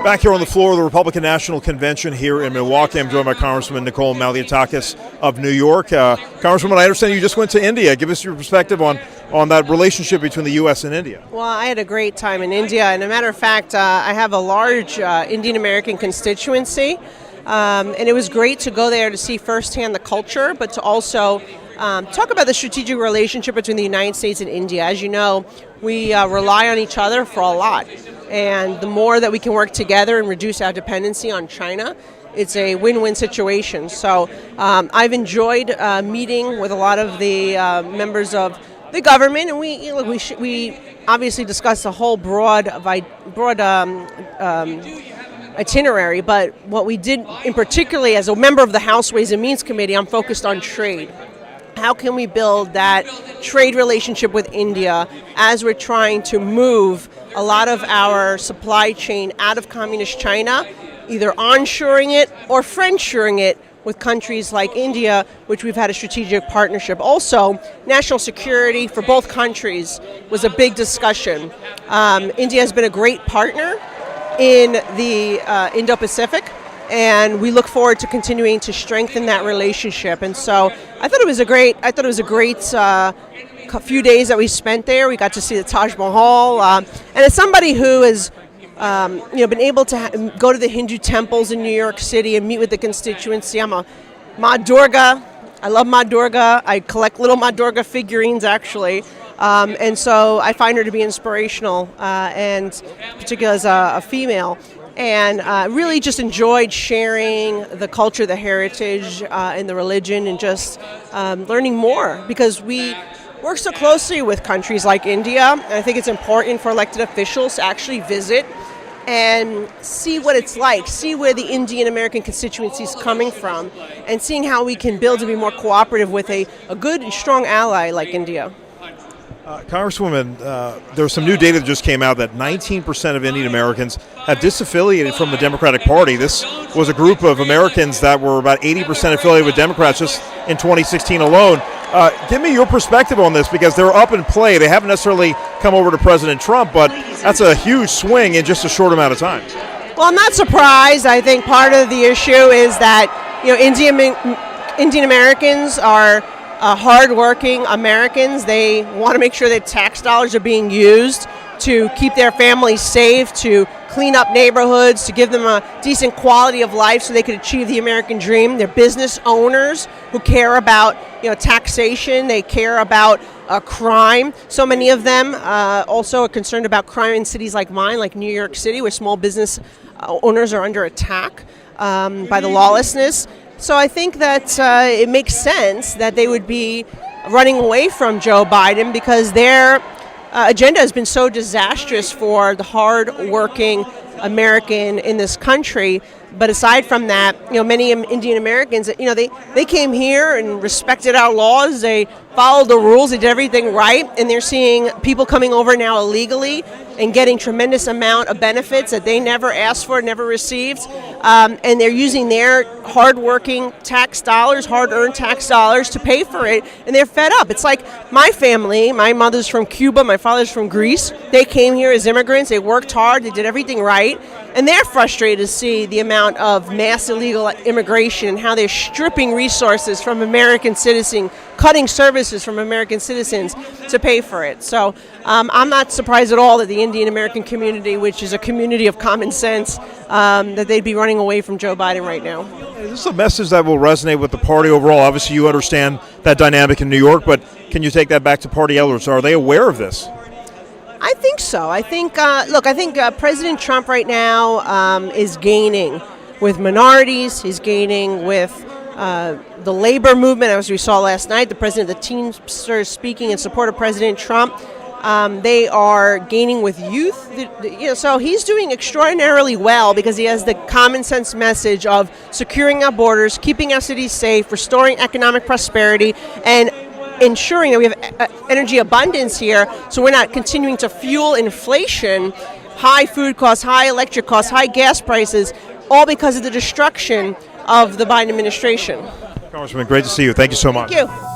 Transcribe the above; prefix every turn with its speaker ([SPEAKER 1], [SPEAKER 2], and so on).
[SPEAKER 1] Back here on the floor of the Republican National Convention here in Milwaukee, I'm joined by Congresswoman Nicole Malliotakis of New York. Congresswoman, I understand you just went to India. Give us your perspective on that relationship between the U.S. and India.
[SPEAKER 2] Well, I had a great time in India, and as a matter of fact, I have a large Indian American constituency, and it was great to go there to see firsthand the culture, but to also talk about the strategic relationship between the United States and India. As you know, we rely on each other for a lot. And the more that we can work together and reduce our dependency on China, it's a win-win situation. So I've enjoyed meeting with a lot of the members of the government, and we obviously discussed a whole broad itinerary. But what we did, in particularly as a member of the House Ways and Means Committee, I'm focused on trade. How can we build that trade relationship with India as we're trying to move a lot of our supply chain out of communist China, either onshoring it or friendshoring it with countries like India, which we've had a strategic partnership. Also, national security for both countries was a big discussion. India has been a great partner in the Indo-Pacific, and we look forward to continuing to strengthen that relationship. And so I thought it was a great few days that we spent there. We got to see the Taj Mahal, and as somebody who has been able to go to the Hindu temples in New York City and meet with the constituency, I'm a Ma Durga. I love Ma Durga. I collect little Ma Durga figurines, actually. And so I find her to be inspirational, and particularly as a female. And really just enjoyed sharing the culture, the heritage, and the religion, and just learning more, because we work so closely with countries like India. And I think it's important for elected officials to actually visit and see what it's like, see where the Indian American constituency is coming from, and seeing how we can build to be more cooperative with a good and strong ally like India.
[SPEAKER 1] Congresswoman, there's some new data that just came out that 19% of Indian Americans have disaffiliated from the Democratic Party. This was a group of Americans that were about 80% affiliated with Democrats just in 2016 alone. Give me your perspective on this, because they're up in play. They haven't necessarily come over to President Trump, but that's a huge swing in just a short amount of time.
[SPEAKER 2] Well, I'm not surprised. I think part of the issue is that Indian Americans are hardworking Americans. They want to make sure that tax dollars are being used to keep their families safe, to clean up neighborhoods, to give them a decent quality of life so they can achieve the American dream. They're business owners who care about taxation. They care about crime. So many of them also are concerned about crime in cities like mine, like New York City, where small business owners are under attack by the lawlessness. So I think that it makes sense that they would be running away from Joe Biden, because their agenda has been so disastrous for the hard-working American in this country. But aside from that, many Indian Americans, they came here and respected our laws. They followed the rules. They did everything right. And they're seeing people coming over now illegally and getting tremendous amount of benefits that they never asked for, never received. And they're using their hard-working tax dollars, hard-earned tax dollars to pay for it. And they're fed up. It's like my family. My mother's from Cuba. My father's from Greece. They came here as immigrants. They worked hard. They did everything right. And they're frustrated to see the amount of mass illegal immigration and how they're stripping resources from American citizens, cutting services from American citizens to pay for it. So I'm not surprised at all that the Indian American community, which is a community of common sense, that they'd be running away from Joe Biden right now.
[SPEAKER 1] This is a message that will resonate with the party overall. Obviously, you understand that dynamic in New York, but can you take that back to party elders? Are they aware of this?
[SPEAKER 2] I think so. I think, President Trump right now is gaining with minorities. He's gaining with the labor movement. As we saw last night, the president of the Teamsters speaking in support of President Trump. They are gaining with youth. So he's doing extraordinarily well, because he has the common sense message of securing our borders, keeping our cities safe, restoring economic prosperity, and ensuring that we have energy abundance here, so we're not continuing to fuel inflation, high food costs, high electric costs, high gas prices, all because of the destruction of the Biden administration.
[SPEAKER 1] Congressman, great to see you. Thank you so much.
[SPEAKER 2] Thank you.